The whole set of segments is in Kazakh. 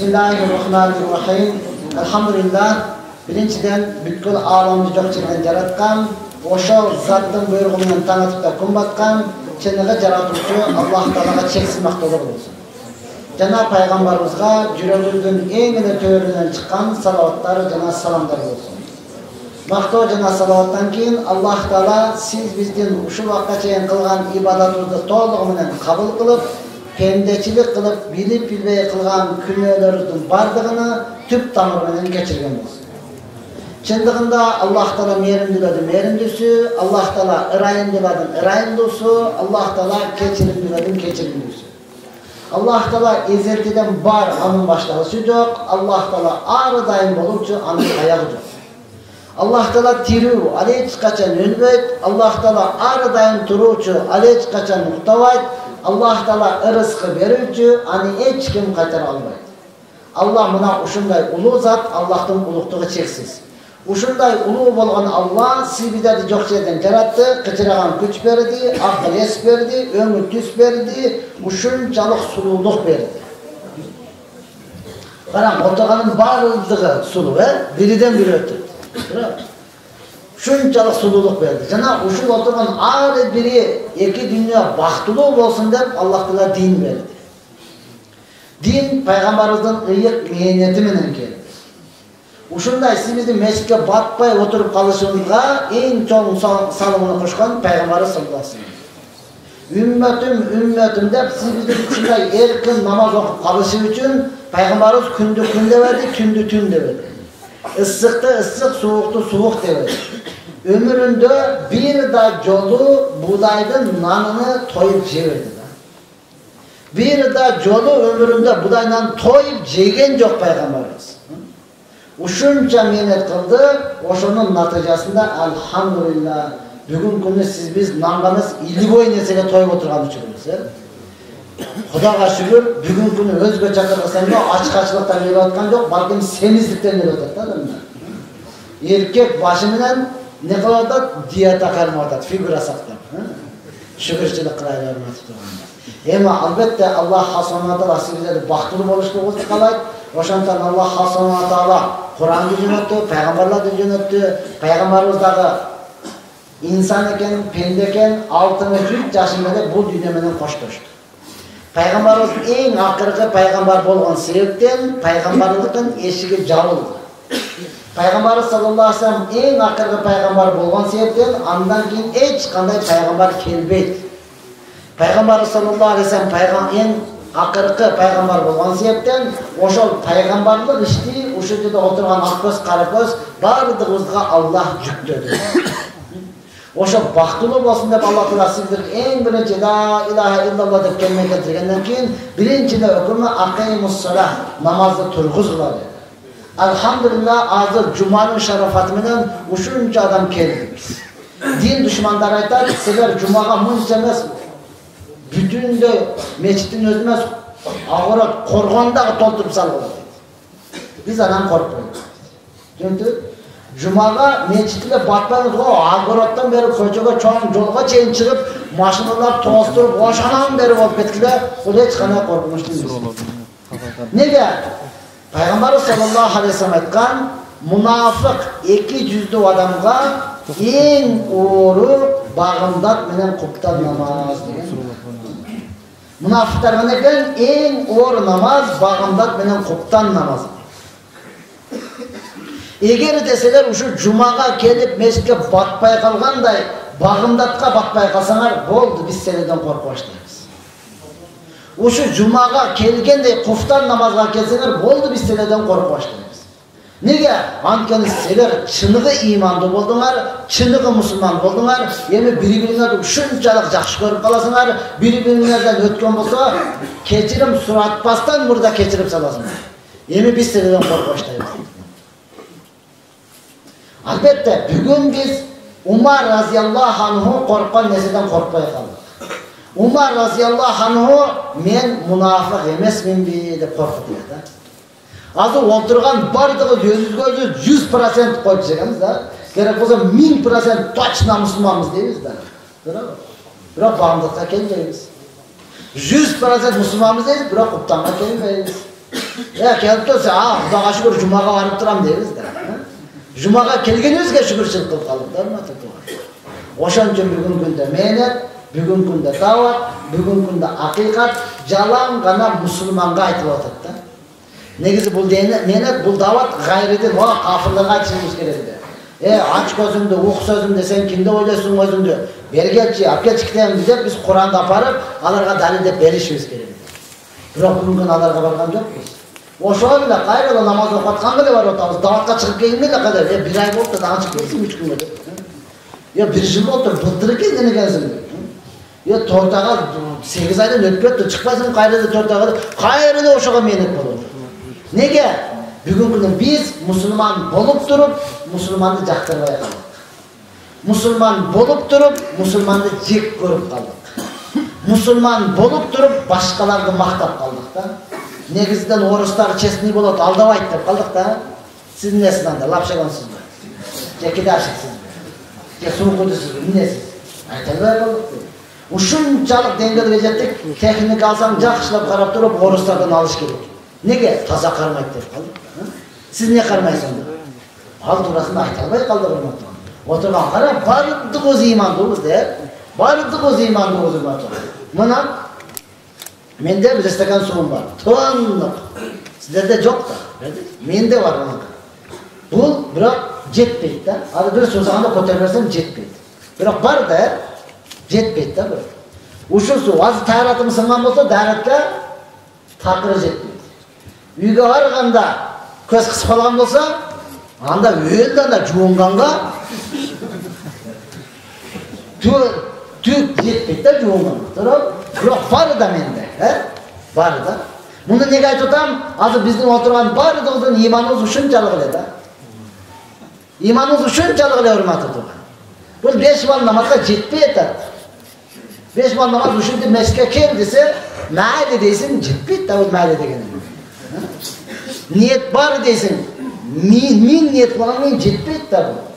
Bismillahirrahmanirrahim. Elhamdülillah. Birinciden бүткүл alamды жок жерден жараткан, ошол заттын буйругу менен таң атып да күн баткан, чыныгы жаратуучу Аллах Таалага чексиз мактоолор болсун. Жана пайгамбарыбызга жүрөгүбүздүн эң эле төрүнөн чыккан салаваттар жана саламдар болсун. Мактоо жана салаваттан кийин Аллах Таала сиз биздин ушул убакка чейин кылган ибадатыбызды толугу менен кабыл кылып, пендечилик кылып, билип билбей кылган күнөөлөрүбүздүн бардыгыны түп тамыры менен кечирген болсун. Чындыгында Аллах Таала мээримдүүлөрдүн мээримдүүсү, Аллах Таала ырайымдуулардын ырайымдуусу, Аллах Таала кечиримдүүлөрдүн кечиримдүүсү. Аллах Таала эзелдиден бар, анын башталышы жок. Аллах Таала ар дайым болупчу, анын аягы жок. Аллах Таала тирүү, ал эч качан өлбөйт. Аллах Таала ар дайым туруучу, ал эч качан уктабайт. Аллах Таала ырызкы берүүчү, аны эч ким кайтара албайт. Аллах мына ушундай улуу зат, Аллахтын улуктугу чексиз. Ушундай улуу болгон Аллах сиздерди жок жерден жаратты, кычыраган күч берди, акыл эс берди, өңүр түс берди, ушунчалык сулуулук берди. Караң, отурганын баардыгы сулуу, бириден бири өтөт. Ушунчалык сулуулук берди. Жана ушул отурган ар бири эки дүйнө бактылуу болсун деп Аллах Таала дин берди. Дин пайгамбарыбыздын ыйык мээнети менен келди. Ушундай сиздин мешитке батпай отуруп калышыңызга эң чоң салымын кошкон пайгамбарыбыз саллаллаху алейхи вассалам. Үммөтүм деп сиздин ушундай эркин намаз окуп калышы үчүн пайгамбарыбыз күндү күн деп берди, түндү түн деп берди. Ысыкты ысык, суукту суук деп берди. Өмүрүндө бир да жолу будайдын нанын тоюп жебеди. Бир да жолу өмүрүндө будай нан тоюп жеген жок пайгамбарыбыз. Ушунча мээнет кылды, ошонун натыйжасында алхамдулилла бүгүнкү күнү сиз биз нанганыз илибой нерсеге тоюп отурган үчүнбүз. Кудайга шүгүр, бүгүнкү күнү өзгөчө кылсаң да ачкачылыктан келип аткан жок, балким семиздиктен келип атат да адамдар. Эркек башы менен не кылып атат? Диета кармап атат, фигура сактап. Шүгүрчүлүк кылайлы урматтуу тургандар. Эми албетте Аллах Субхана Таала сиздерди бактылуу болушуңузду каалайт. Ошондон Аллах Субхана Таала Куранды жөнөттү, пайгамбарларды жөнөттү. Пайгамбарыбыз дагы инсан экен, пенде экен, 63 жашында бул дүйнө менен коштошту. Пайгамбарыбыз эң акыркы пайгамбар болгон себептен пайгамбарлыктын эшиги жабылды. Пайгамбарыбыз саллаллаху алейхи вассалам эң акыркы пайгамбар болгон себептен андан кийин эч кандай пайгамбар келбейт. Пайгамбарыбыз саллаллаху алейхи вассалам эң акыркы пайгамбар болгон себептен ошол пайгамбарлык ишти ушул жерде отурган аккөз, каракөз баардыгыбызга Аллах жүктөдү. Ошо бактылуу болсун деп Аллах Таала сиздерге эң биринчи ла илаха иллаллах деп келме келтиргенден кийин биринчи өкүмү акимус-сала, намазды тургузгула деди. Алхамдулилла, азыр жуманын шарафаты менен ушунча адам келди. Дин душмандары айтат, силер жумага мынча эмес, бүтүндөй мечиттин өзү эмес, агырат коргондагы толтуруп салгыла дейт. Биз анан коркпойбуз. Түшүндүңүзбү? Жумага мечитке батпаңыз го, агыраттан бери көчөгө чоң жолго чейин чыгып, машиналар тоостуруп, ошонан бери болуп кеткиле, бул эч кандай коркунучтуу эмес. Неге? Пайгамбарыбыз саллаллаху алейхи вассалам айткан, мунафык 200 адамга эң оору багымдат менен куптан намаз деген. Мунафыктар менен эң оору намаз багымдат менен куптан намаз. Эгер десеңер ушу жумага келип мешитке батпай калгандай, багымдатка батпай калсаңар, болду, биз силерден коркуп баштайбыз. Ушу жумага келгендей куфтан намазга келсеңер, болду, биз силерден коркуп баштайбыз. Неге? Анткени силер чыныгы имандуу болдуңар, чыныгы мусулман болдуңар, эми бири-бириңерди ушунчалык жакшы көрүп каласыңар, бири-бириңерден өткөн болсо, кечирим суратпастан мурда кечирип саласыңар. Эми биз силерден коркуп баштайбыз. Албетте, бүгүн биз Умар разияллаху анху корккон нерседен коркпой калдык. Умар разияллаху анху мен мунафык эмесминби деп коркуп атат. Азыр отурган бардыгы өзүбүзгө 100% коюп жегенбиз да. Керек болсо 1000% точно мусулманбыз дейбиз да. Бирок багымдыкка келбейбиз. 100% мусулманбыз дейбиз, бирок куптанга келбейбиз. Kelip tursa, Xudoga şükür Jumaga barıp turam deymiz da. Jumaga kelgenibizge şükürçülük kılıp kaldık da Oşon üçün bugün günde mehnat, bugün günde davat, bugün günde hakikat, jalan gana musulmanga aytılıp atat da. Negizi bul mehnat, bul davat gayrıdır, kafirlerge aytışımız kerek de. Aç gözümdü, uq sözümdü, sen kimde oylaysın özümdü, bergelçi, apkelçi kitabımızı dep biz Kur'an'da aparıp, alarga dalil dep berişimiz kerek. Biroq bugün alarga bargan jokpuz. Oşo bile kayrola namaz okatkan bile var otamız, davatga çıkıp kelin bile kadar, bir ay boldu da çıkıp kelsin 3 gün dep. Bir yıl oldu, bıldırı kendine gelsin. Tortağa 8 aydan ötüp öttü, çıkmasın kayrıda tortağa, kayrıda oşağa menet olur. Nege? Bugün günü biz Müslüman bolup durup, Müslümanı jaktırmaya kaldık. Müslüman bolup durup, Müslümanı jek görüp kaldık. Müslüman bolup durup, başkalarını maktap kaldık da. Negizden oruslar çesni bolup, aldabay dep kaldık da. Siz nesin anda, lapşagansız mı? Jekide aşıksız mı? Soğukudusuz, minesiz. Aytalbay kaldık. Uşunçalık dengede jettik, teknik alsam jakşılap karap durup, oruslardan alış gerek. Nege? Taza karmayıp dep kaldık. Siz ne karmayısın? Al turasında aytalbay kaldık. Oturgan kara, barıddık öz imandığımız der. Barıddık öz imandığımız der. Mına, mende bir istakan suğum var. Tonluk. Sizlerde yok da. Mende var ona. Bu, bırak, jetpeydi de. Adı bir sozağında koterlersen jetpeydi. Bırak var da, jetpeydi de bırak. Uşursu, azı tayratımı sıngan olsa, dayratta takırı jetpeydi. Uyga varganda, köz kısı falan olsa, anda öğünden de juğunganға, tüt jetpeydi de juğunganға. Bırak var da mende, var da. Bunu nege ayt otam, azı bizden oturgan barıdığızın imanımız uşunçalık ele da. İmanımız uşunçalık ele hürmet oturgan. Bu 5 van namazga jetpey etat. 5 van namaz uşunti meske kel dese, maali deysin, jetpeydi da o maali degeni. Niyet var deysin, min niyet kılanın jetpeydi da bu.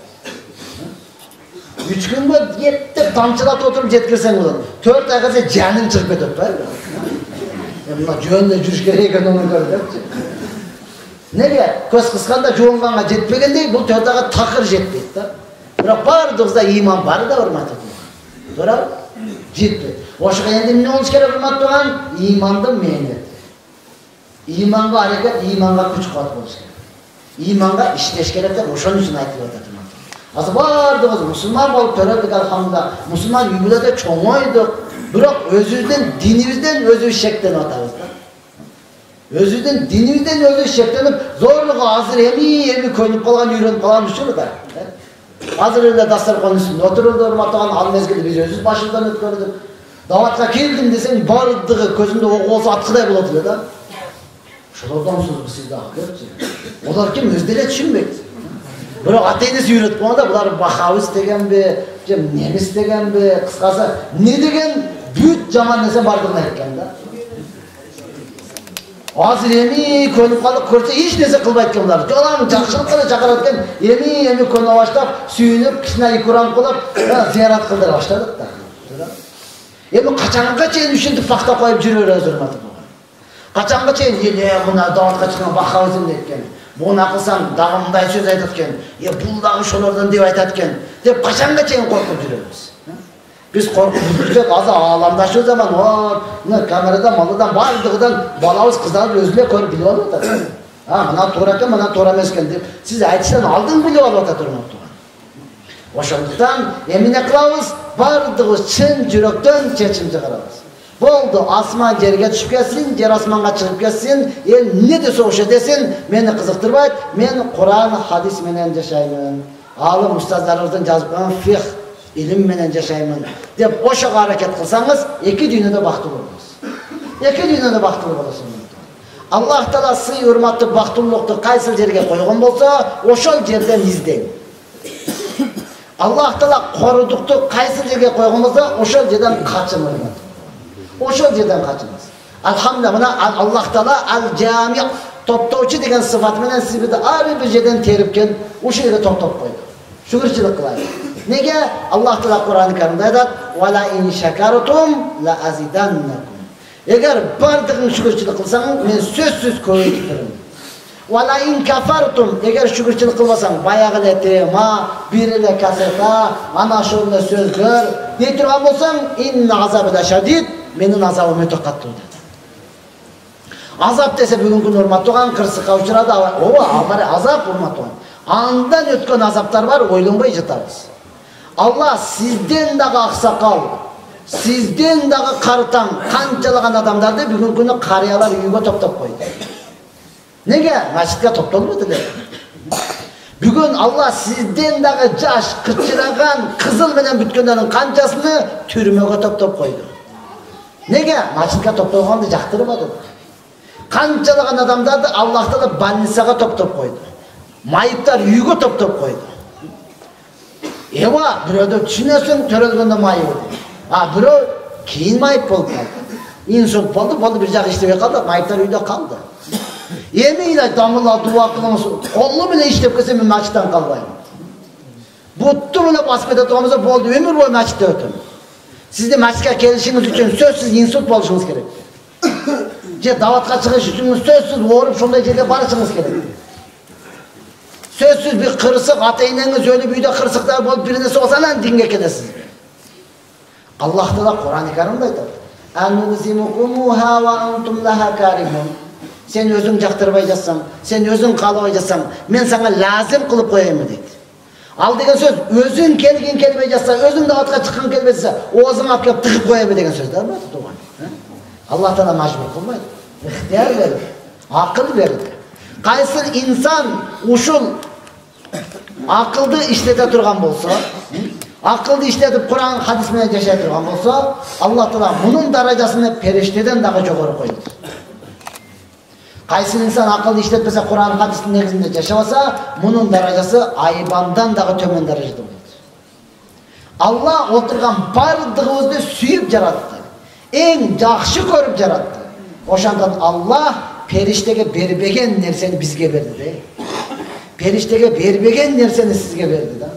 3 gün bu yettip tamçılat oturup jetkirsen ulan. 4 ay kalsa canın çıkıp etip var. Buna jönde жүрüş керек onu gördüm. Nege? Köz kıskanda juğunganға jetpegende bu 4 ayga takır jetpeydi da. Biroq bardığızda iman bari da hurmat etmiyor. Doğru? Jetpeydi. Oşuğa endi ne olmuş kerek hurmat tuğan? İmandı mehnat. İmanға hareket, imanға güç kuvvet boluş kerek. İmanға işleş kerek de oşon üçün aytılып atат. Azı bardığız Müslüman bolup töredik elhamdülillah. Müslüman yübülede çoğoyduk. Biroq özübüzden, dinimizden özü şekten atabız da. Özübüzden, dinimizden özü şektenip, zorluğa hazır emi koyunup kalgan, yürünüp kalgan uşunu da. Hazır öyle dastarxan üstünde oturuldu, hurmatlagan al mezgildi biz özümüz başımızdan ötkörüdük. Davatga keldim desem, barıddığı közümde oku olsa atkıday boladı da. Şolardan söz sizde haklıqçı. Olar kim özdeyle düşünmeydi. Biroq ata-enesi үйrөтүп койгон да, булар бахабы истегенби, же неме истегенби, кыскасы, не деген бүт жаман нерсе бардыгын айткан да. Азыр эми көнүп калып көрсө эч нерсе кылбайт экен булар. Жолан жакшылык кылып чакырат экен, эми көнө баштап, сүйүнүп, кичине икурам кылып, зиярат кылдыра баштадык да. Эми качанга чейин ушинтип бактап коюп жүрө беребиз урматтуу. Качанга чейин мына даватка чыккан бахабызым деп экен. Буна кылсаң дагы мындай сөз айтат экен. Бул дагы ошолордон деп айтат экен. Деп качанга чейин коркуп жүрөбүз. Биз коркуп жүрсөк, азыр ааламдашы заман, мына камерадан, малдан бардыгынан балабыз, кыздарыбыз өзүнө көрүп билип алып атат. Мына туура экен, мына туура эмес экен деп сиз айтыштан алдын билип алып атат урматтуу. Ошондуктан эмне кылабыз? Бардыгыбыз чын жүрөктөн чечим чыгарабыз. Болду, асман жерге түшүп кетсин, жер асманга чыгып кетсин, эл не десе ошо десин, мени кызыктырбайт, мен Кур'ан, хадис менен жашаймын. Алым устаздарыбыздын жазып койгон фих, илим менен жашаймын деп ошого аракет кылсаңыз, эки дүйнөдө бактылуу болосуз. Эки дүйнөдө бактылуу болосуз. Аллах Таала сый, урматтуу бактылуулукту кайсы жерге койгон болсо, ошол жерден издең. Аллах Таала корудукту кайсы жерге койгон болсо, ошол жерден качыңыз. Ошол жерден качыңыз. Алхамдулилlah, мына Аллах Таала ал-Жами, топтоочу деген сыфаты менен сизди ар бир жерден терип келип, ошол жерге топтоп койду. Шүгүрчүлүк кылайын. Неге? Аллах Таала Кур'ан-ы Каримде айтат: "Ва ла ин шакартум ла азиданнакум." Eğer bardığın şükürçülük kılsan, men sözsüz koyup durun. Wala in kafartum, eğer şükürçülük kılmasan, bayağı ile tema, bir ile kaseta, ana şöyle sözler, ne turgan bolsan, inna azabı da şadid, menin azabım öte katlı dedi. Azap dese bugünkü hurmat tuğan, kırsıkka uçurada, azap hurmat tuğan. Andan ötken azaplar var, oylanbay jatarız. Allah sizden dağı aksakal, sizden dağı karıtan, kançalagan adamlardı bugün günü kariyalar uyuga toplap koydu. Nege? Mescidge toplamadılar. Bugün Allah sizden dağı jaş, kıçıragan, kızıl menen bütkenlerin kançasını türmege toplap koydu. Nege? Mescidge toplamagandı jaktırmadı. Kançalagan adamlardı Allah'ta da bannisaga toplap koydu. Mayıplar uyuga toplap koydu. Ewa, birovda düşünesin, törelgende mayıp oldu. Birov keyin mayıp oldu. İnsult oldu, bir jak işlebe kaldı, mayıplar uyda kaldı. Emeyle damıla, dua kılımız, kollu bile işlep kese men maçtan kalbayım. Buttu bile basmeda tuğamıza boldu, ömür boyu maçta ötüm. Sizde maçka kelişiniz için sözsüz insult boluşunuz gerek. Je davatga çıkış için sözsüz oğurup şunday jerde barışınız gerek. Sözsüz bir kırsık, ata-eneniz öyle büyüde kırsıklar bolup birine soğusalan dinge kedesiz. Allah da Kur'an-ı Kerim'de aytadi. Anuzimukumuha wa antum laha karimun. Sen özün jaktırбай жатсаң, sen özün kalabай жатсаң, men sana lazım kılıp koyayım deydi. Al degen söz, özün kelgen kelbey жатса, özün davatga çıkkan kelbeyse, oğuzun alıp kelip tıkıp koyayım degen söz. Allah da majbur kılmaydı. İhtiyar verdi, akıl verdi. Qaysı insan uşul akıldı işlete turgan bolsa, akıldı işletip Kur'an hadis menen yaşay turgan bolsa, Allah Taala bunun darajasını perişteden daha jogorу koydu. Qaysı insan akıllı işletmese Kur'an hadisinin negizinde yaşabasa, bunun darajası aybandan daha tömen darajada boldu. Allah oturgan bardığımızды suyup jarattı. En jakşı körüp jarattı. Oşandan Allah periştege berbegen nerseni bizge berdi de. Periştege berbegen nerseni sizge berdi da.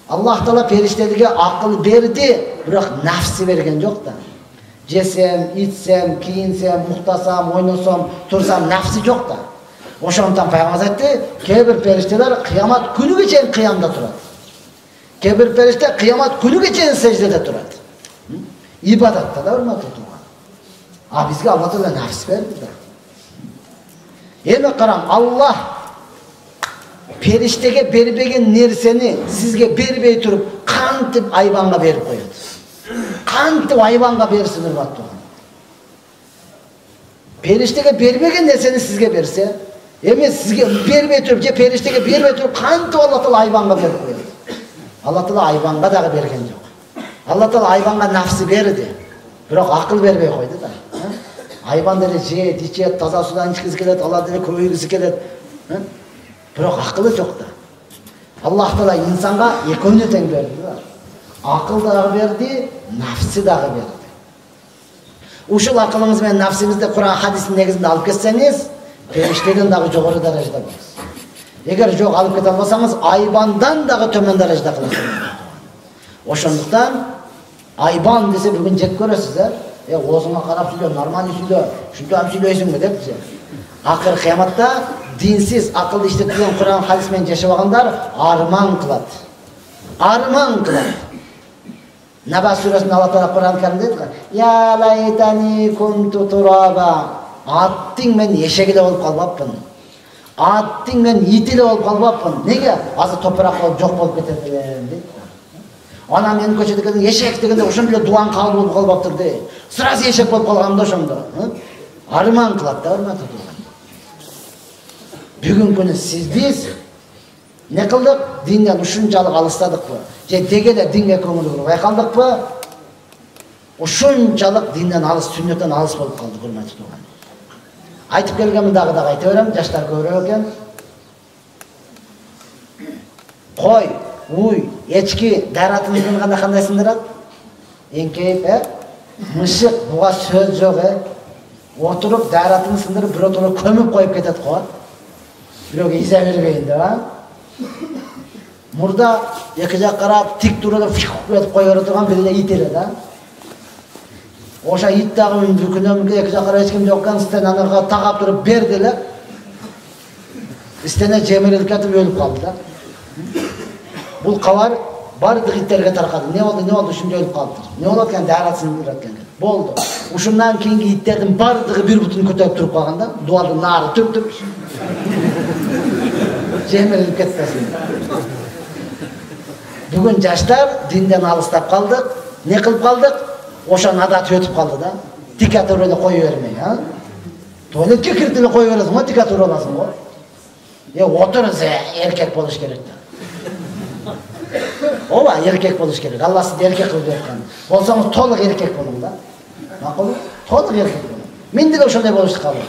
Allah Taala periştelige akıl berdi, biroq nafsi bergen yok da. Jesem, içsem, kiyinsem, muhtasam, oynasam, tursam nafsi yok da. Oşondan Peygamber aytdı, kebir perişteler kıyamat günü geçen kıyamda turadi. Kebir perişte kıyamat günü geçen secdede turadi. İbadatta da hurmat tutulgan. Bizge Allah Taala nafs berdi da. Eme karam, Allah periştege berbegen nerseni sizge berbey turup kantip ayvanga berip koyadi. Kantip ayvanga bersin hurmat tutulgan. Periştege berbegen nerseni sizge berse, eme sizge berbey turup, je periştege berbey turup kantip Allah Taala ayvanga berip koyadi. Allah Taala ayvanga da bergen yok. Allah Taala ayvanga nafsi berdi. Biroq akıl berbey koydu da. Ayban dele jeyet, içet, taza sudan içkisi kelet, Allah dele köygüsü kelet. Biroq akılı yok da. Allah Taala insanga ekönü teң berdi da. Akıl da berdi, nafsi da berdi. Uşul akılыңыз менен nafsingizди Kur'an hadisinin negizinde alıp ketseniz, perişteden dagы jogorу darajada bolasiz. Eger jok alıp kete alбасаңыз, aybandan dagы төмен darajada kılasiz. Oşonduktan ayban dese bugün jek көрөсүз, oğuzuna karap söylüyor, normal söylüyor, şunu hem söylüyorsun mu deyip bize. Akır kıyamatta dinsiz, akıllı işletilen Kur'an hadismen yaşayanlar arman kılat. Arman kılat. Naba suresinde Allah Teala Kur'an-ı Kerim'de dedi ki, ya laytani kuntu turaba. Attın men eşeğiyle olup kalbapпын. Attın men itiyle olup kalbapпын. Nege? Azı toprak olup жоқ olup getirdiler dedi. Ana men köçedeki eşek degende ошон эле дуан кабыл болуп калбаптыр де. Сразу эшек болуп калганда ошондо. Арман кылат да, урмат tutulgan. Бүгүнкү күнү биз не кылдык? Динден ушунчалык алыстадыкпы? Же дегеле динге көңүл буруп калдыкпы? Ушунчалык динден алыс, сүннөттөн алыс болуп калдык, урмат tutulgan. Айтып келгенмин дагы айта берем, жаштар көбүрөөк экен. Кой, uy, echki daratımızın qanday sindırad? Enkeyip, mışık, buğa söz yok, oturup daratını sındırıp bir oturup kömüp koyup ketet qo'yat. Birovga iza berbeyin de, Murda iki jak qarab, tik turada fışk etip qo'yup turgan birine it eledi, Ошо ит дагы күнөмгө эки жакка эч ким жок экен, стенага тагап туруп берди эле. Стена жемирилип кетип өлүп калды да. Бул кабар бардык иттерге таркады. Не болду, ушундай өлүп калды. Не болот экен, дарасын берет экен. Болду. Ушундан кийинки иттердин бардыгы бир бутун көтөрүп туруп калганда, дуалдын нары түп-түп жемирилип кетпесин. Бүгүн жаштар динден алыстап калдык. Не кылып калдык? Ошонун адаты өтүп калды да. Дикатур эле кое бермей, а? Туалетке кирип эле кое бересиң го, дикатур боласың го. Отур эркек болуш керек да. Ооба, эркек болуш керек. Алла сизди эркек кылып берген. Болсоңуз толук эркек болуң да. Макулбу? Толук эркек болуң. Мен деле ошондой болушту калдым.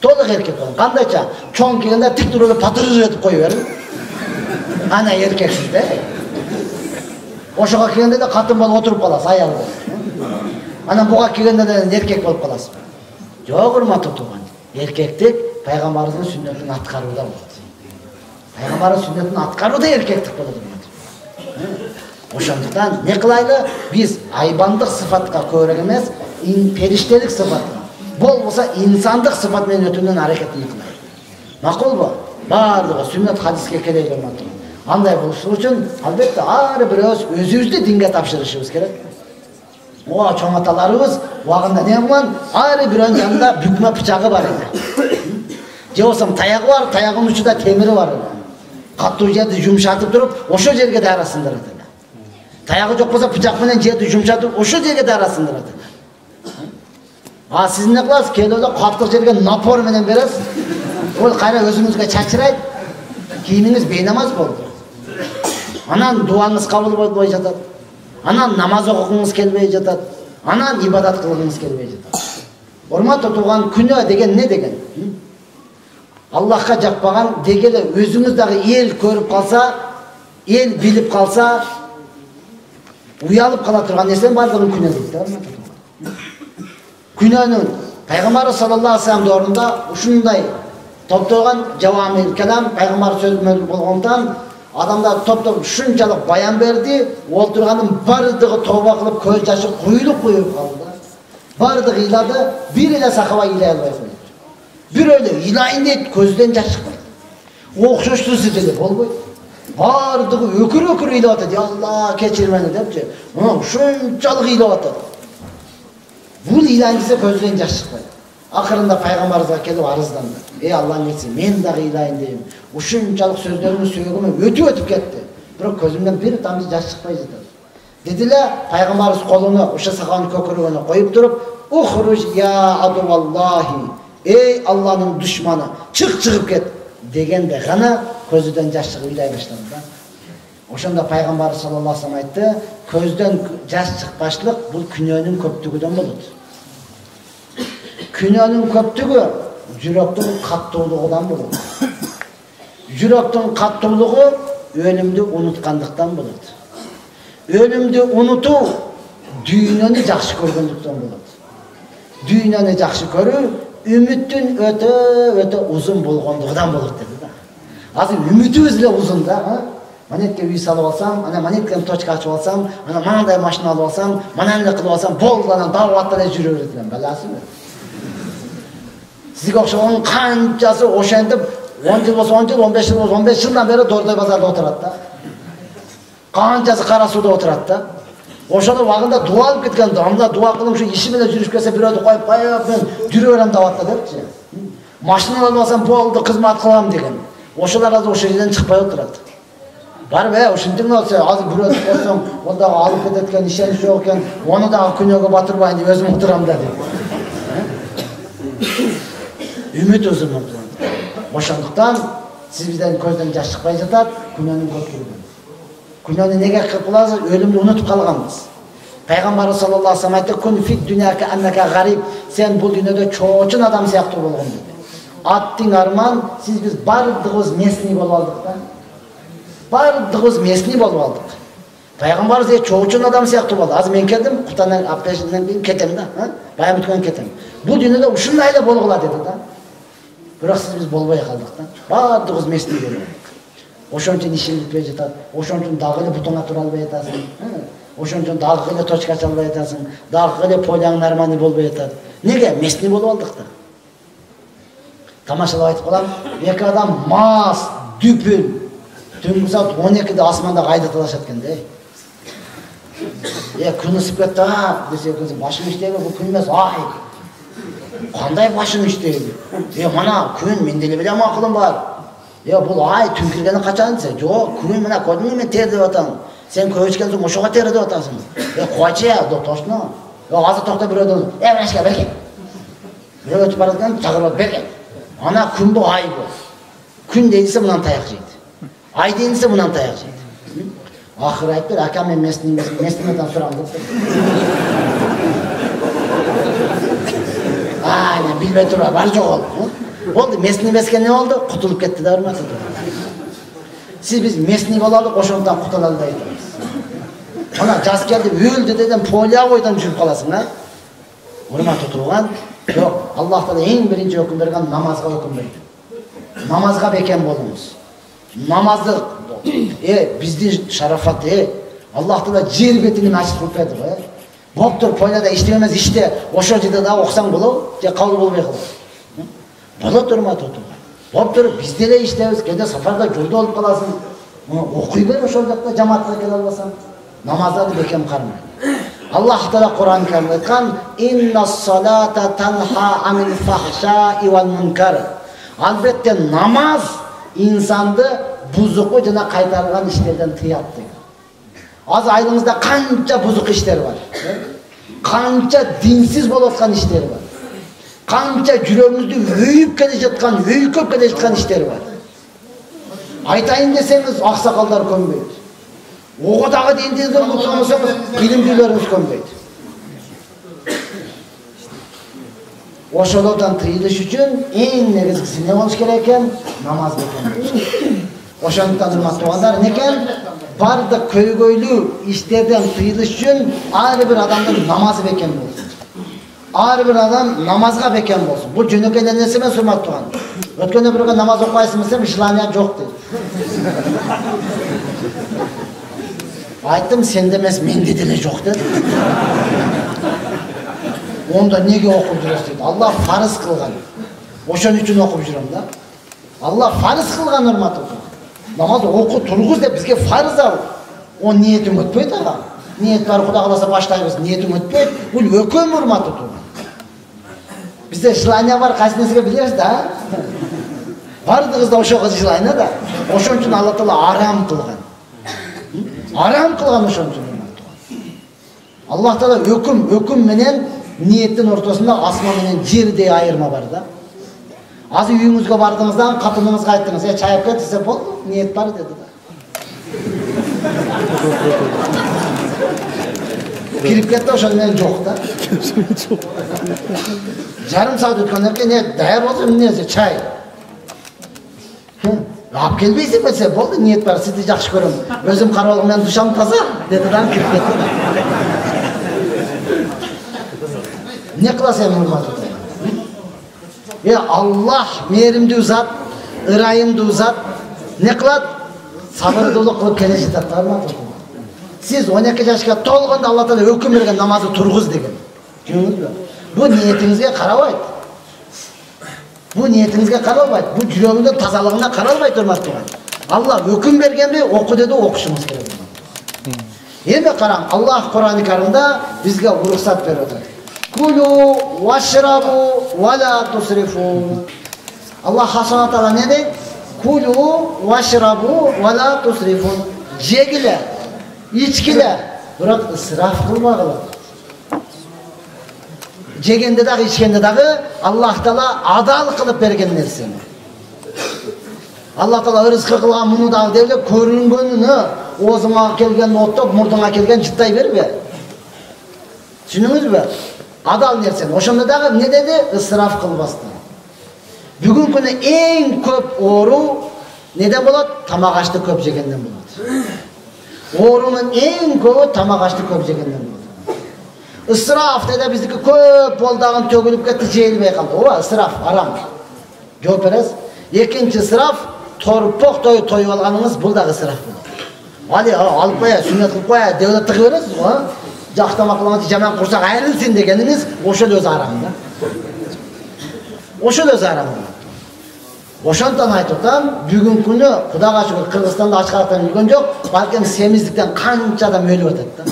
Толук эркек болуң. Кандайча? Чоң келгенде тик туруп патырыр этип кое бериң. Ана эркексиз да. Ошого келгенде де катын болуп отуруп каласыз, аял болуп. Анан буга келгенде де эркек болуп каласыз. Жок, урматтуу тууган. Эркектик пайгамбарыбыздын сүннөтүн аткарууда болот. Пайгамбардын сүннөтүн аткарууда эркектик болот. Ошондуктан не кылайлы? Биз айбандык сыфатка көбүрөөк эмес, периштелик сыфатка, болбосо инсандык сыфат менен өтүүнүн аракетин кылайлы. Макулбу? Бардыгы сүннөт хадиске келейлер матыр. Андай болуш үчүн албетте ар бирөөбүз өзүбүздү динге тапшырышыбыз керек. Ооба, чоң аталарыбыз убагында не болгон? Ар бирөөнүн жанында бүкмө бычагы бар эди. Же болсо таягы бар, таягынын учунда темири бар эди. Каттуу жерди жумшатып туруп, ошол жерге дара сындырат эле. Таягы жок болсо бычак менен жерди жумшатып, ошол жерге дара сындырат эле. А сиз эмне кыласыз? Келип эле каттык жерге напор менен бересиз. Ол кайра өзүңүзгө чачырайт. Кийимиңиз бейнамаз болду. Анан дуаңыз кабыл болбой жатат. Анан намаз окугуңуз келбей жатат. Анан ибадат кылгыңыз келбей жатат. Урматтуу тууган, күнөө деген не деген? Аллахка жакпаган дегеле өзүңүз дагы эл көрүп калса, эл билип калса, уялып кала турган нерсенин бардыгын күнөө дейт да. Күнөөнүн пайгамбар саллаллаху алейхи вассалам доорунда ушундай топтогон жавамил калам пайгамбар сөзү болгондон адамдар топтоп ушунчалык баян берди, олтурганын бардыгы тооба кылып көз жашы куюлуп калды. Бардыгы ыйлады, бир эле сахаба ыйлай албай койду. Бирөө эле ыйлайын дейт, көздөн жаш чыкпайт. Окшоштуу деле болбойт. Бардыгы өкүр-өкүр ыйлап атат. Алла кечир мени депчи. Ушунчалык ыйлап атат. Бул ыйлайын десе көздөн жаш чыкпайт. Акырында пайгамбарыбызга келип арызданды. Алланын нечи, мен дагы ыйлайын дейм. Ушунчалык сөздөрүмүн сөөгүмө өтүп кетти. Бирок көзүмдөн бир тамчы жаш чыкпай жатат. Дедиле, пайгамбарыбыз колуну ошо сахабанын көкүрөгүнө коюп туруп, "Ухруж я адуваллахи", ey Allah'ın düşmanı, çıkıp ket degende gana көздөн жаш чыгып ыйлай баштады да. Ошондо пайгамбар саллаллаху алейхи вассалам айтты, көздөн жаш чыкпашлык бул күнөөнүн көптүгүдөн болот. Күнөөнүн көптүгү жүрөктүн каттуулугунан болот. Жүрөктүн каттуулугу өлүмдү унуткандыктан болот. Өлүмдү унутуу дүйнөнү жакшы көргөндүктөн болот. Дүйнөнү жакшы көрүү үмүттүн өтө узун болгондугунан болот деди да. Азыр үмүтүбүз эле узун да. Манетке үй салып алсам, ана манеткени точка ачып алсам, ана мындай машина алып алсам, манан эле кылып алсам, болду, анан даватта эле жүрө берет элем, баласызбы? Сизге окшогон канчасы ошентип 10 жыл болсо 10 жыл, 15 жыл болсо 15 жылдан бери Дордой базарда отурат да. Канчасы Кара сууда отурат да. Ошону убагында дуа алып кеткен да, анда дуа кылып ушу иши менен жүрүп кетсе бирөөдү коюп мен жүрө берем даватта депчи. Машина алып алсам болду, кызмат кылам деген. Ошолар азыр ошол жерден чыкпай отурат. Барбы, ушинтип болсо, азыр бирөөдү көрсөң, ол дагы алып кетет экен, ишенич жок экен, ону дагы күнөөгө батырбайын деп өзүм отурам да деп. Үмүт өзүм. Ошондуктан сиз бизден көздөн жаш чыкпай жатат, күнөөнүн көптүгү. Күнөөнү неге кылып калабыз? Өлүмдү унутуп калганбыз. Пайгамбар саллаллаху алейхи вассалам айтты, "Кун фит дүйнөкө аннака гариб", сен бул дүйнөдө чоочун адам сыяктуу болгон деди. Аттың арман, сиз биз бардыгыбыз местный болуп алдык да. Бардыгыбыз местный болуп алдык. Пайгамбарыбыз чоочун адам сыяктуу болду. Азыр мен келдим, Кутанан апташынан кийин кетем да, баян бүткөн кетем. Бул дүйнөдө ушундай эле болгула деди да. Бирок сиз биз болбой калдык да. Бардыгыбыз местный болуп алдык. Ошон үчүн ишин бүтпөй жатат. Ошон үчүн дагы эле бутуңа тура албай жатасың. Ошон үчүн дагы эле точка ача албай атасың, дагы эле поляң нормальный болбой атат. Неге? Местный болуп алдык да. Тамашалап айтып калам, эки адам мас, дүпүл, түнкү саат 12-де асманда кайда талашат экен да. Күн ысып кетти десе, башым иштейби, бул күн эмес, ай. Кандай башың иштейби? Мана күн, менде эле билем акылым бар. Бул ай түн киргени качан десе, жок, күн мына көрдүңбү мен тер деп атам. Сен көп ичкенсиң, ошого тер деп атасың. Койчу, точно. Азыр токто бирөөдөн, мынашка берген. Бирөө өтүп бараткан, чакырып берген. Ана күн бу, ай бу. Күн дейинсе мынан таяк жейт. Ай дейинсе мынан таяк жейт. Ахыры айтып бер, акам мен местниметен сурам деп. Мен билбей тура, бар жок ол. Болду, местный эмеске не болду? Кутулуп кетти да, урматтуу. Биз местный бололук, ошондон кутула албай атабыз. Ана жаз келди, өлдү деден полия бойдон жүрүп каласың, а? Урматтуу турган, жок, Аллах Таала эң биринчи өкүм берген намазга өкүм берди. Намазга бекем болуңуз. Намазды биздин шарафат, Аллах Таала жер бетин ачып кылып берди. Боптур, полияда иштеп эмес иште, ошол жерде да окусаң болобу, же кабыл болбой калат. Болот, урматтуу турган. Боптур, биз деле иштебиз, кээде сафарда жолдо болуп каласың. Окуй бер ошол жакта жамаатка келе албасаң. Намаздарды бекем кармай. Аллах Таала Кур'ан Каримде айткан: "Иннас-салата танха анил фахшаи вал мункар." Албетте намаз инсанды бузуку жана кайтарылган иштерден тыят деген. Азыр айылыңызда канча бузук иштер бар. Канча динсиз болуп аткан иштер бар. Канча жүрөгүңүздү өйүп келе жаткан, өйкөп келе жаткан иштер бар. Айтайын десеңиз, аксакалдар көнбөйт. Ого дагы динден утурмасаңыз, билимдүүлөрүңүз көнбөйт. Ошолордон тыйылыш үчүн эң негизгиси не болуш керек экен? Намаз бекем. Ошондуктан урматтуу туугандар, некен? Бардык көйгөйлүү иштерден тыйылыш үчүн ар бир адамдын намазы бекем болсун. Ар бир адам намазга бекем болсун. Бул жөнөкөй нерсе эмес, урматтуу тууган. Өткөндө бирөөгө намаз окуйсың десем, желание жок дейт. Айттым, сенде эмес, менде деле жок деди. Онда неге окуп жүрөсүз дейт. Аллах фарыз кылган. Ошон үчүн окуп жүрөм да. Аллах фарыз кылган, урматтуу тууган. Намаз оку тургуз деп бизге фарыз ал. О ниетиң өтпөйт ага. Ниет бар, Кудай кааласа баштайбыз, ниетиң өтпөйт. Бул өкөм, урматтуу тууган. Бизде желание бар, кайсы нерсеге билебиз да. Бардыгыбызда ошого желание да. Ошон үчүн Алла Таала арам кылган. Арам кылган ошон үчүн. Аллах Таала өкүм менен ниеттин ортосунда асман менен жердей айырма бар да. Азыр үйүңүзгө бардыңыздан катыныңызга айттыңыз, чайып кет десе болду, ниет бар деди да. Кирип кетти, ошол менен жок да. Жарым саат өткөндөн кийин даяр болсо эмне чай. Алып келбейсиң десе болду, ниет бар, сизди жакшы көрөм. Өзүм карабалгым менен душам таза деди да, кирип кетти. Не кыласың урматтуу? Аллах мээримдүү зат, ырайымдуу зат не кылат? Сабырдуулук кылып келе жатат да. Сиз 12 жашка толгондо Алла Таала өкүм берген намазды тургуз деген. Түшүндүңүзбү? Бу ниетиңизге карабайт. Бу ниетиңизге каралбайт. Бу жүрөгүңдүн тазалыгына каралбайт, урматтуу. Алла өкүм бергенби, оку деди, окушуңуз керек. Эми караң, Аллах Кур'ан Каримде бизге уруксат берип атат. Кулу вашрабу вала тусрифу. Аллах Субхана Таала не дейт? Кулу вашрабу вала тусрифу. Жегиле, ичкиле, бирок ысраф кылбагыла. Жегенде дагы, ичкенде дагы Аллах Таала адал кылып берген нерсе. Аллах Таала рызкы кылган муну дагы деп эле көрүнгөнүнө, оозуңа келген оттоп, мурдуңа келген жыттай бербе. Түшүндүңүзбү? Адал нерсе. Ошондо дагы эмне деди? Ысраф кылбастан. Бүгүнкү күнү эң көп оору неден болот? Тамак ашты көп жегенден болот. Оорунун эң көбү тамак ашты көп жегенден болот. Ысраф деди, биздики көп болдагын төгүлүп кетти, жейилбей калды. Ооба, ысраф арам. Жооп бересиз? Экинчи ысраф, торпок тоюп алганыңыз, бул дагы ысраф болот. Али алып коя, сүннет кылып коя, devlet тыгып бересиз го. Жак тамакламады жаман курсак айрылсын дегениңиз ошол өз араң да. Ошол өз араң. Ошондон айтып атам, бүгүнкү күнү Кудайга шүгүр Кыргызстанда ачкарактан өлгөн жок, балким семиздиктен канча адам өлүп атат да.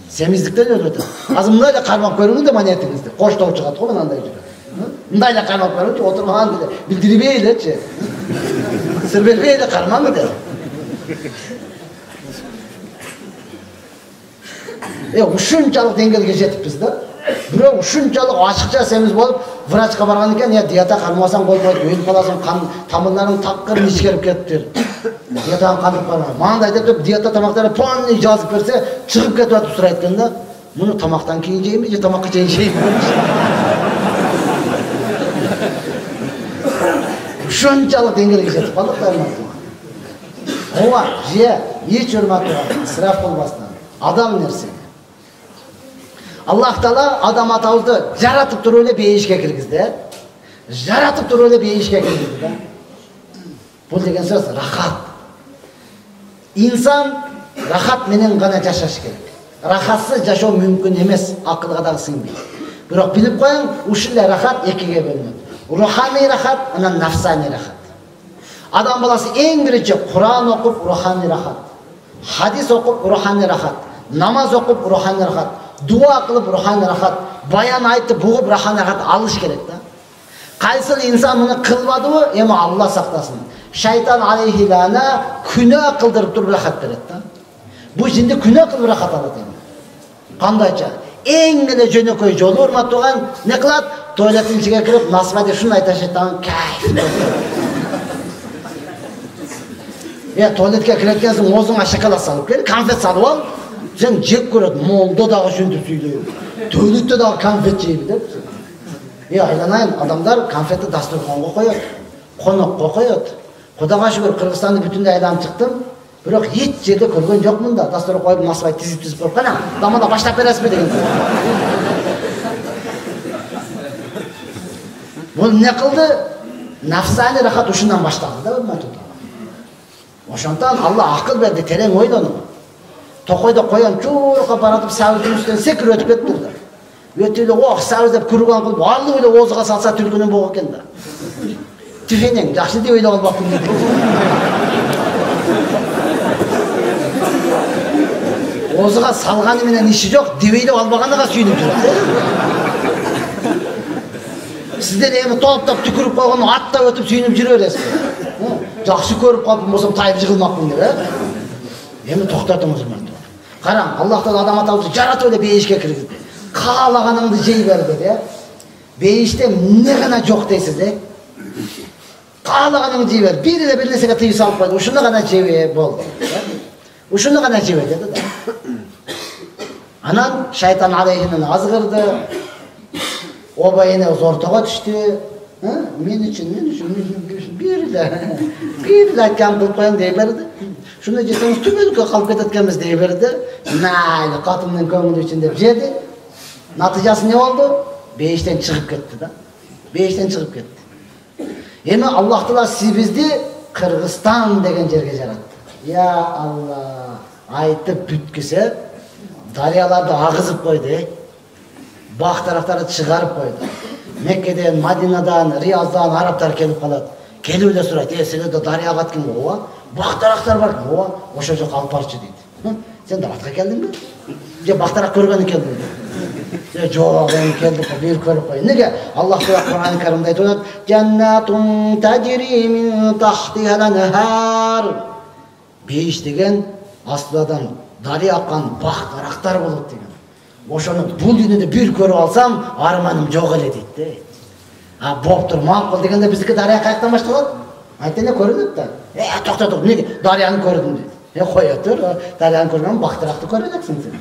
Семиздиктен өлүп атат. Азыр мындай эле кармап көрүңүз да монетиңизди. Коштоо чыгат го мындай жүрөт. Мындай эле кармап көрүңүзчү, отурган деле билдирбей элечи. Сыр бербей эле кармаңыз да. Ушунчалык деңгээлге жетиппиз да. Бирок ушунчалык ачыкча семиз болуп, врачка барган экен, диета кармасаң болбойт, өлүп каласың, тамырларың такыр ишкерип кетиптир. Диетаны кандырып барган. Мындай деп диета тамактары полный жазып берсе, чыгып кетип атып сурайт экен да. Муну тамактан кийин жейби же тамакка чейин жейби? Ушунчалык деңгээлге жетип калдык да. Ооба, же, эч урматтуу, исраф кылбастан. Адам нерсе. Аллах Таала адам атабызды жаратып туруп эле бейишке киргизди. Жаратып туруп эле бейишке киргизди да. Бул деген сөз рахат. Инсан рахат менен гана жашаш керек. Рахатсыз жашоо мүмкүн эмес, акылга дагы сыйбайт. Бирок билип коюң, ушул эле рахат экиге бөлүнөт. Руханий рахат, анан нафсаний рахат. Адам баласы эң биринчи Куран окуп руханий рахат. Хадис окуп руханий рахат. Намаз окуп руханий рахат. Дуа кылып руханий рахат. Баян айтып бугуп руханий рахат алыш керек да. Кайсыл инсан муну кылбадыбы, эми Алла сактасын. Шайтан алейхи лана күнөө кылдырып туруп рахат берет да. Бу жинди күнөө кылып рахат алат эми. Кандайча? Эң эле жөнөкөй жолу урматтууган не кылат? Туалеттин ичиге кирип, насыбайды шундай ташыйт, кайф. Туалетке киреткен соң оозуңа шоколад салып кел, конфет салып ал. Сен жеп көрөт, молдо дагы ушинтип сүйлөйт. Туалетте дагы конфет жейби деп. Айланайын, адамдар конфетти дастурханга коёт, конокко коёт. Кудайга шүгүр Кыргызстанды бүтүндөй айланып чыктым. Бирок эч жерде көргөн жокмун да. Дастурга коюп, насыбай тизип коюп, кана, дамада баштап бересизби деген. Бул не кылды? Нафсани рахат ушундан башталды да, урматтуу. Ошондон Алла акыл берди, терең ойлону. Токойдо коян чурка баратып сабыздын үстүнөн секирип өтүп кетти да. Өтүп эле ох сабыз деп курган кылып, алып эле оозуга салса түлкүнүн богу экен да. Тифенең, жакшы деп ойлоп албаппын деп. Оозуга салганы менен иши жок, деп ойлоп албаганга сүйүнүп жүрөт. Сиздер эми толуптап түкүрүп койгону аттап өтүп сүйүнүп жүрө бересизби? Жакшы көрүп калыпмын, болсом тайып жыгылмакмын деп, Эми токтотуңуз мынтип. Караң, Аллах Таала адам атабызды жаратып эле бейишке киргизди. Каалаганыңды жей бер деди, Бейиште эмне гана жок дейсиз, Каалаганыңды жей бер. Бир эле бир нерсеге тыйым салып койду. Ушуну гана жебе болду. Ушуну гана жебе деди да. Анан шайтан алейхинен азгырды. Оба эне ортого түштү. Мен үчүн бир эле айткан кылып коеюн дей берди. Шуну жесеңиз түбөлүккө калып кетет экенбиз дей берди. Майли катымдын көңүлү үчүн деп жеди. Натыйжасы не болду? Бейиштен чыгып кетти да. Бейиштен чыгып кетти. Эми Аллах Таала сибизди Кыргызстан деген жерге жаратты. Я Алла, айтып бүткүсө, дарыяларды агызып койду, бак тарактарды чыгарып койду. Меккеден, Мадинадан, Рияздан арабтар келип калат. Келип эле сурайт, силерде дарыяга аткан ооба, бак тарактар бар, ооба, ошол жака алып барчы дейт. Сен даракка келдиңби? Же бак тарак көргөнү келдиңби? Жок, эми келдик, бир көрүп кой. Неге? Аллах Таала Кур'ан-ы Каримде айтып атат: "Жаннатун тажри мин тахтихал анхар." Бейиш деген астыдан дарыя аккан бак тарактар болот деген. Ошону бул дүйнөдө бир көрүп алсам, арманым жок эле дейт. Боптур, макул дегенде биздики дарыя каяктан башталат? Айтене көрүнөт да. Токтотуп, неге? Дарыяны көрдүм дейт. Коя тур, дарыяны көргөн бак таракты көрөсүң сен.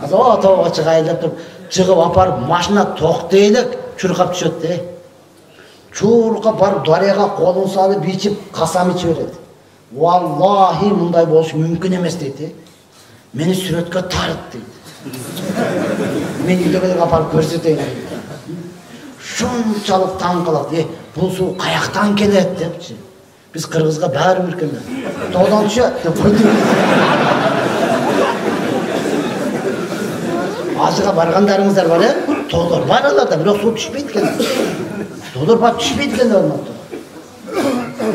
Азо тоого чыгайлап туруп, чыгып апарып машина токтой элек чуркап түшөт де. Чуркап барып дарыяга колун салып ичип, касам ичип берет. Валлахи мындай болушу мүмкүн эмес дейт. Мени сүрөткө тарт дейт. Мен үйдөгөлөргө апарып көрсөтөйүн. Шунчалык таң калат, бул суу каяктан келет депчи. Biz Kırgızga bari bir ekan. Tog'dan tushadi deb qo'ydik. Azıga bargandaringizlar bor, tog'lar bor alarda, biroq suv tushmaydi ekan. Tog'lar bor tushmaydi ekan o'rmonda.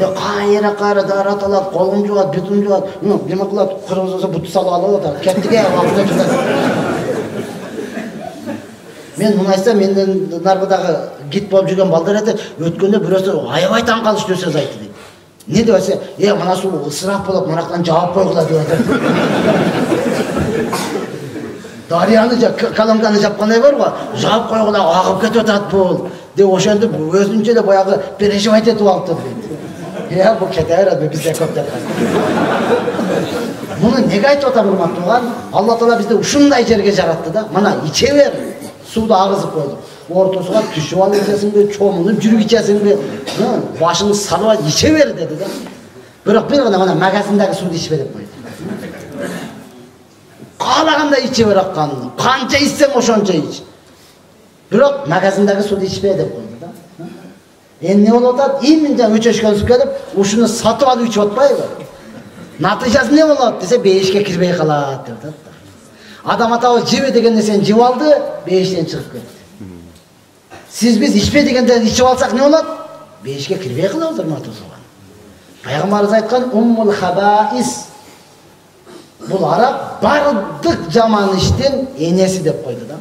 Ya qayera darat oladi, qo'lin jug'at, betun jug'at. Nima qiladi? Qirg'iz bo'lsa buti salib oladi. Kettiga vaqtida turadi. Men buni aytsam, mendan nargıdagi git bo'lib жүрген balдар aytadi, o'tganda birisi aябай таң қалышты сөз айтты deydi. Ne deb aytsa, mana shu ысырап bo'lib, maraqdan javob qo'yg'ila deb aytadi. Dariyani kalamkani жапқандай бар-ғой, javob qo'yg'ila ағып кетіп жатады бұл. Деп o'shanda o'zincha da boyagi переживать etib olibdi deydi. Ya bu ketaveradi bizda ko'pdan. Buni nega aytib o'taman turgan? Alloh taolo bizni shunday yerga yaratdi-da, mana ichaver. Suvda ağızıp koyduk. Ortasına düşüp alıp içesinbe, çoğumunup yürüp içesinbe, başını salıp içever dedi de. Bırak bir gana bana magazindeki suyu içip edip koydu. Kalağında içever akkanını. Kança içsen oşonca iç. Bırak magazindeki suyu içip edip koydu da. Ne olur? İmince üçeşken su gelip, uşunu satıp alıp içip atmayı var. Natijası ne olur? Dese beşike kirmeye kalat dedi. Adam atağı jebe деген нерсени жеп алды, бейіштен шығып кетті. Siz biz içpe degенден içip алсақ не болады? Бейішке кірбей қаламыз ұрматы соған. Пайғамбарымыз айтқан уммул хабаис. Бұл арақ бардық жаман іштен енесі деп қойды да.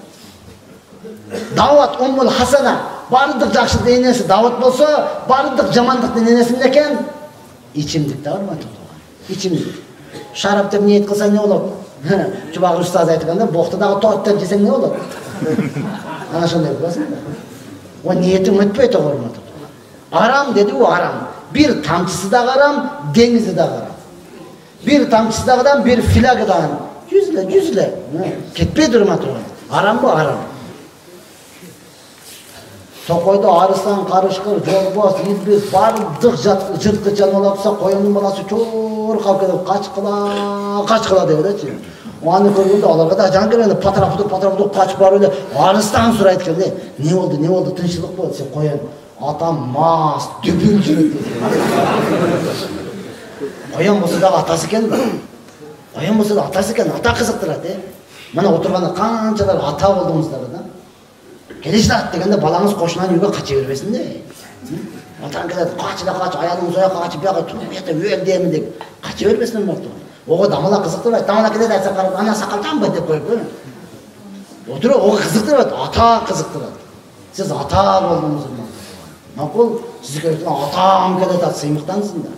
Дават уммул хасана. Бардық жақшылықтың енесі дават болса, бардық жамандықтың енесі не екен? İçimдік да ұрматы соған. İçimдік. Шарап деп ниет қылса не болады? Çubak ustaz aytganda, boqtaдағы to'tdan jesang ne bo'ladi? Ana shunday bilasizmi? O niyetim o'tmaydi o'rmada. Aram dedi, u aram. Bir tamchisi da aram, dengizi da aram. Bir tamchisi da aram, bir filagi da aram. Yüzle. Ketpeydi o'rmada. Aram bu aram. To'qoyda arıslan, qarışqir, jo'rboz, yilbiz, bardıq jırtqi janolapsa, qo'yinning bolasi cho'r qalib ketib, qachqila deydi-chi. Onu ko'rganda ularga da jan keladi, patrapdi, qochib boradi. Arısdan so'raydi ekan, "Ne oldu? Tinchlik bo'ldi?" desa, qo'yin, "Atam mas, dübül yuradi." Qo'yin bo'lsa da atasi ekan-da. Qo'yin bo'lsa da atasi ekan, ata qiziqtiradi. Mana o'tirganda qanchalar ata bo'ldingizlar-da. Kelishlat degende balanız qo'shnidan uyga qacha bermesin de. Atan keladi, "Qoch, ayolimiz oyoqqa qochib, bu yoqqa turib yeta, o'l deymi" deb qacha bermesin bordi. Oga damala qiziqtiradi. Damala keladi, aytsa qarab, "Ana saqaldanmi?" deb qo'yib qo'yadi. O'tirib, oga qiziqtiradi, ata qiziqtiradi. Siz ata bo'ldingiz. Ma'qul, sizga aytgan atam keladi, siymiqdansizlar.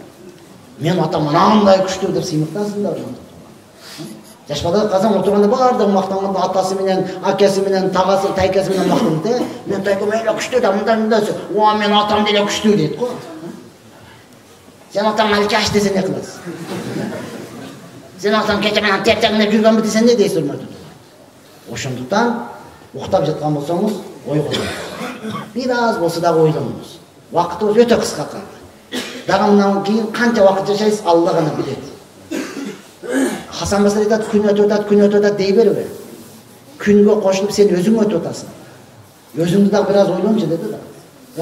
Men atam manday kuchli deb siymiqdansizlar. Yaş balada qazan oturganda bardım maqtanganda atası bilen, akasi bilen, tağası, taykası bilen maqtanganda, men taykam öyle күчтүү да, мындай. "О, мен атам деле күчтүү" дейт го. Sen атаң алкаш десе не кыласың? Sen атаң кече менен тертеңдеп жүргөнбү десе не дейсиз урматтуу? Ошондуктан уктап жаткан болсоңуз, ойгонуңуз. Бир аз болсо да ойлонуңуз. Вакытыбыз өтө кыска калды. Дагы мындан кийин канча вакыт жашайсыз, Алла гана билет. Hasan Basri aytadi, kun o'tadi dей бербе. Kunga qo'shilib sen o'zing o'tib o'tasan. O'zingni da biraz o'ylanchi dedi da.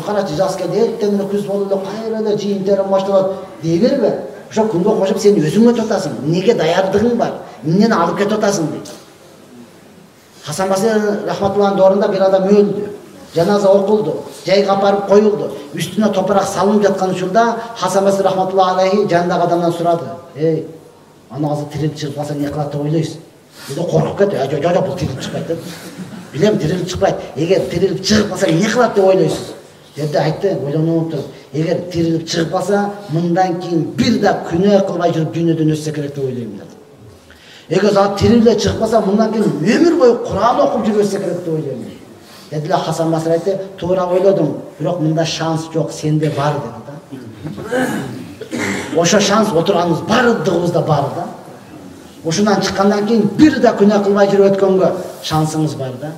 Qarachi jaz keldi, ertangi kuz bo'ldi, qayrada jiyin terim boshlanadi dей бербе. O'sha kunga qo'shib sen o'zing o'tib o'tasan. Nega dayardig'ing bor? Mendan olib ketib o'tasan deydi. Hasan Basri rahmatullohning dorunda bir adam o'ldi. Janoza o'qildi, joyga aparib qo'yildi. Üstüne toprak salınıp yatgan uchunda Hasan Basri rahmatullohi alayhi jandagi odamdan so'radi. "Ey, ana hozir tirilib chiqib qolsa ne qiladi deb o'ylaysiz?" Dedi, qo'rqib ketdi. "Yo'q, bu tirilib chiqmaydi." Bilem tirilib chiqmaydi. Eğer tirilib chiqib qolsa ne qiladi deb o'ylaysiz? Dedi, aytdi, o'ylanib turib. Eğer tirilib chiqib qolsa, bundan keyin bir de günah qilmay yurib dunyodan o'tsa kerak deb o'ylayman dedi. Eğer zat tirilib chiqib qolsa, bundan keyin ömür bo'yi Qur'on o'qib yurib o'tsa kerak deb o'ylayman. Dedilar, Hasan Basri aytdi, "To'g'ri o'yladim, biroq bunda shans yo'q, sende bor" dedi da. O'sha shans o'tirganimiz barlig'imizda bor da. O'shundan chiqqandan keyin bir de günah qilmay yurib o'tganga shansimiz bor da.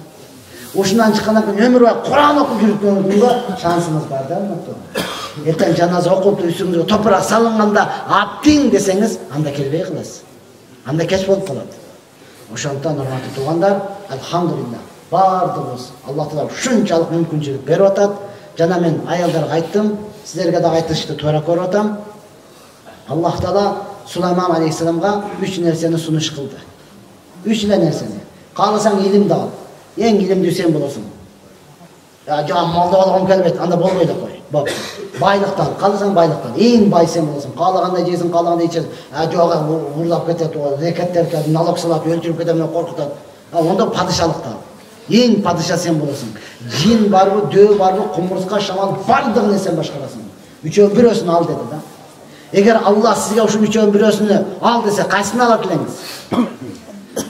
O'shundan chiqqandan keyin ömür bo'yi Qur'on o'qib yurganga shansimiz bor da. Ertaң janoza o'qib üstüngizga toprak salinganda atding desangiz, anda kelbey qilasiz. Anda kech bo'lib qoladi. O'shondan hurmatli tug'anlar, alhamdulillah, bardığımız Allah taolo shunchalik mumkinchilik berib o'tadi. Jana men ayollarga aytdim, sizlarga da aytishni to'g'ri ko'ryapman. Allah Taala Süleyman Aleyhisselam'a 3 nerseni sunuş kıldı. 3 nerseni. Kalısan ilim de al. En ilimli sen bulasın. Ya can malda alğım kelbet, anda bol koy da koy. Bak, baylıktan, kalısan baylıktan. En bay sen bulasın. Kalağanda yiysin, kalağanda içersin. Ya joğa vurlap ketet, o reketler keldi, nalak sılap, öldürüp ketemine korkutat. Onda padişalıktan. En padişah sen bulasın. Jin var mı, döv var mı, kumurska, şamal, bardığını sen başkarasın. Üçöğün birösünü al dedi da. Eğer Allah sizge uşu üçöğün birösünü al dese, kaysını alır kileniz?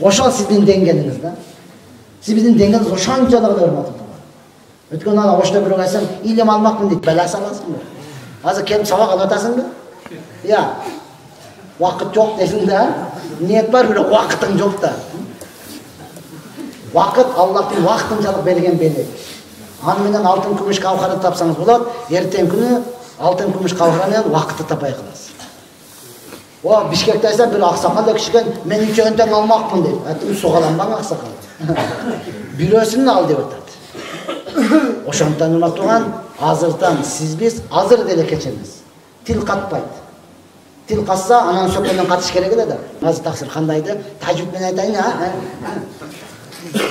Oşal sizin dengeniniz da. Siz bizim dengeniz oşancalığı da hürmetip var. Ötken ana oşta bir oğaysam, ilim almakmın deyip, belası alasın mı? Hazır kelip sabah alatasın mı? Ya, vakit yok desin de, niyet var bile vakitin yok da. Vakit Allah'ın vaktincalık belgen belli. Hanımından altın kumuş kavharı tapsanız bular, erten günü altın kumuş kavharı vakiti tapay kılasın. O Bişkek'teysen bir aksakal da kişiken, men üçü önden almakmın deyip, ettim soğalanmam aksakal. Birösünü al deyip ötedi. Oşantan unuttuğun, hazırdan siz biz hazır dele keçemiz. Til katpaydı. Til katsa anan sökenden katış gerek de. Nazı taksir kandaydı, tacübmen aytayın ha.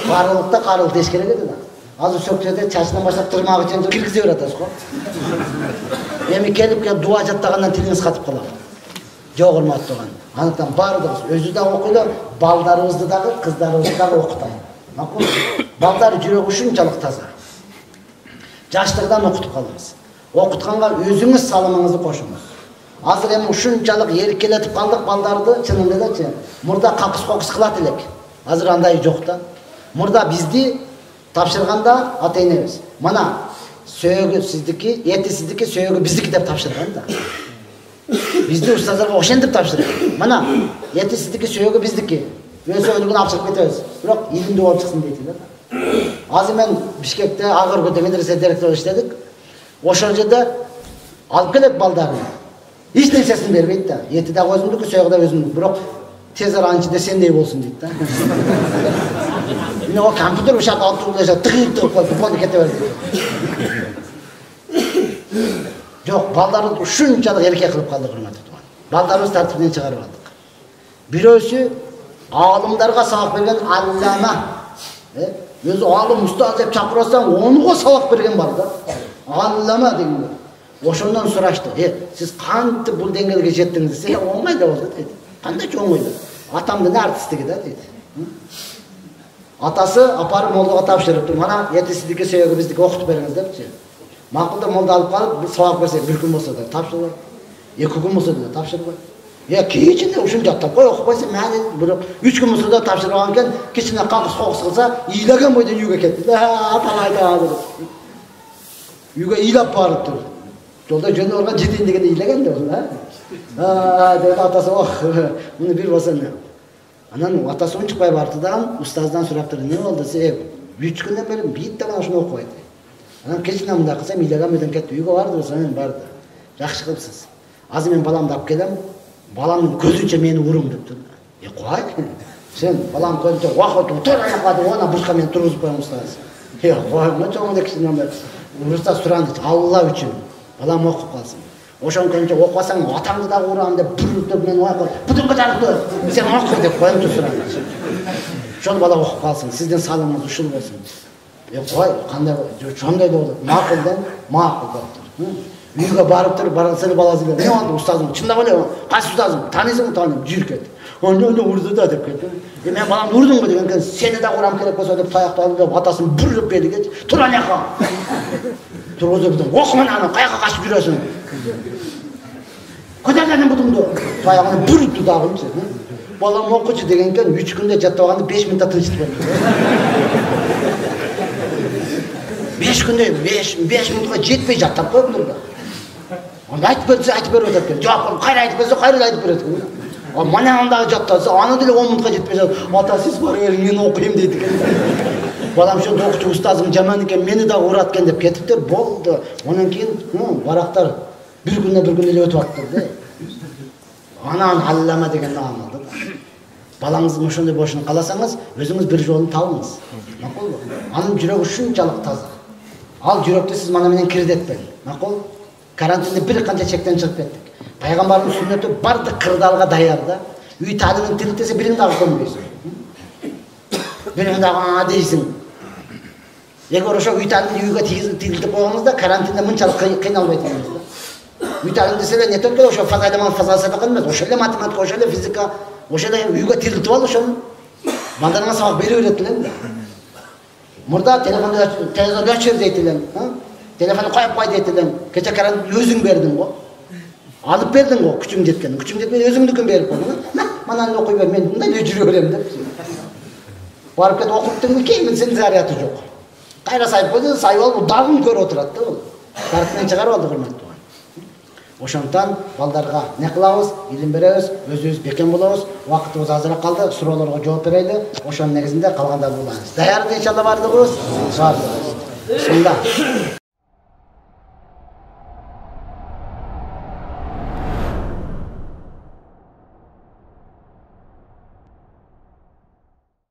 Qarılıkta qarılık deş gerek de. Azı söktüde çarşından başlap tırmağı için kirgize öğretiriz ko. Emi kelip dua jattağından tiliniz katıp kalar. Жоқ urmattıgan. Anıktan bardırız. Özü de okuyla, baldarımızdı dağı, kızlarımızdı dağı okutayın. Makul? Balдар жүрегі ушунчалык таза. Жаштырдан окутуп калыңыз. Окутканга өзүңүз салымыңызды кошуңуз. Азыр эми ушунчалык эркелетип калдык балдарды, чынында элечи. Мурда какыс-кокус кылат элек. Азыр андай жок да. Мурда бизди тапшырганда ата-энебиз. Мана сөөгү сиздики, эти сиздики, сөөгү биздики деп тапшырган да. Бизди устаздарга ошентип тапшырган. Мана эти сиздики, сөөгү биздики. Өзü өлігін апшырып кетеміз. Бірақ елімді болып шықсын дейді. Азыр мен Бишкекте Агыркөлдө медресе директору иштедик. Ошол жерде алып келет балдарын. Эч нерсесин бербейт да. Эти да өзүмдүкү, сөөгү да өзүмдүкү. Бирок тез арада анчы десендей болсун дейт да. Мен о компьютер ушак алып туруп эле тыгып коюп купонду кете берди. Жок, балдарды ушунчалык эрке кылып калдык, урматтуу тууган. Балдарыбыз тартиптен чыгарып алдык. Бирөөсү alımlarga sabak bergen allama. Özü alım ustaz dep çapırsan onuga sabak bergen var da. Allama degenler. Oşondan soraştı. Siz kantip bul dengege jettiniz dese, oңой да болду dedi. Kандай oңой да. Atamdın artistligi da dedi. Atası aparıp moldaga tapşırıptı. Mana yetisizdiki söөгү bizdiki okutup beriңiz депчи. Макулда молда алып калып, bir sabak berse bir gün bolsa da tapşırып, 2 gün bolsa da tapşırып. Ya kechinde uşun jattap koy okupaysa meni bирок 3 gün bolsa da tapşırып alганken kechinde kakыс-kokус kılsa, iyilagan boydan uyga ketdi. Atalайда dedi. Uyga iyilap barıptır. Jolda jönde organ жетейин дегенде iyilagan da olsun ha. Dedi atası bunu bir bolsa ne? Anan atası çıkpay bartıdan ustazdan suraptırdı. Ne oldu? 3 günden beri bitti bana şunu okuydu. Anan kechinde munda kılsam iyilagan boydan ketdi. Uyga bardı bolsa men bardı. Жақсы кылыпсыз. Азыр мен баламды алып келем. Balamın gözünce meni vurun depti. Koy. Sen balam gözünce vakıtı tur ayakladı ona burçka men turguzup koyam ustaz. Koy. Ne çoğunda kişiden ben. Ustaz surandı. Allah üçün. Balam okup kalsın. Oşan gözünce okuasan atamdı da vuram dep pürüp men vakıt. Bütün kaçarıktı. Sen oku dep koyam da surandı. Şol bala okup kalsın. Sizden salımınız uşul olsun. Koy. Kanday şonday da olur. Makıldan makıl doktor. Uyga barıp turup barasını balası geldi. Ne oldu ustazım? Çında böyle kaç ustazım? Tanıysın mı tanıyım? Cürk etti. Onu vurdu da dep ketti. Ben balam vurdun mu degen seni de vuram gerek bolsa dep tayakta aldı da atasını bürüp berdi geç. Tur anaka. Turguzup dedim. Okuman ana kayaka kaçıp yürüyorsun. Kodalardan budumdu. Tayağını bürüptü dağım sen. Balam okucu degenken 3 günde jattaganda 5 minutda tınçtı berdi. 5 günde 5 minutga жетпей жаттап коюп турду. Onu aytып berip ötüp geldi. Jok, kayra aytып berse kayra aytып berет. Mana andagı jattasa, anı dile 10 minutga жетпей жатат. Ata siz бар бering, men окуйм дейт экен. Balam şu okuçu ustazım jaman eken, meni da uğratken dep ketiptir. Boldu. Ondan keyin baraktar bir günde ele ötüp atıptır. Anan allama degen nam aldı. Balаңыздың ошондой бошун каласаңыз, өзүңүз bir жолун табыңыз. Макулбу? Анын жүрөгү ушунчалык таза. Ал жүрөктү сиз мана менен кирдетпеңиз. Макул? Карантинде bir канча чектен чыгып кеттик. Пайгамбардын сүннөтү бардык кырдаалга даяр да. Үй талымын тилтесе бириң дагы көнбөйсүң. Бириң дагы дейсиң. Эгер ошо үй талымды үйгө тигилтип койгоңузда карантинде мынчалык кыйналбайт экенсиз да. Үй талым деселер не только ошо фазайламан фазасадак эмес, ошо эле математика, ошо эле физика, ошо эле үйгө тигилтип ал ошону. Балдарыңа сабак бере берет элем да. Мурда телефонду өчүр дейт элем. Телефонду коюп кой дейт элем. Кече карантинде өзүң бердиң го. Алып бердиң го, күчүң жеткен. Күчүң жетпей өзүңдүкүн берип койдуң. Мана окуй бер, мен мындай эле жүрө берем деп. Барып кетип окуптыңбы, кийин сенин заряды жок. Кайра сайып койду, сайып алып дагы көрүп отурат да бул. Парктан чыгарып алды урматтуу. Ошондон балдарга не кылабыз? Илим беребиз, өзүбүз бекем болобуз. Убактыбыз азыраак калды, суроолорго жооп берели. Ошонун негизинде калгандарды уланабыз. Даярбыз иншалла бардыгыбыз. Сонда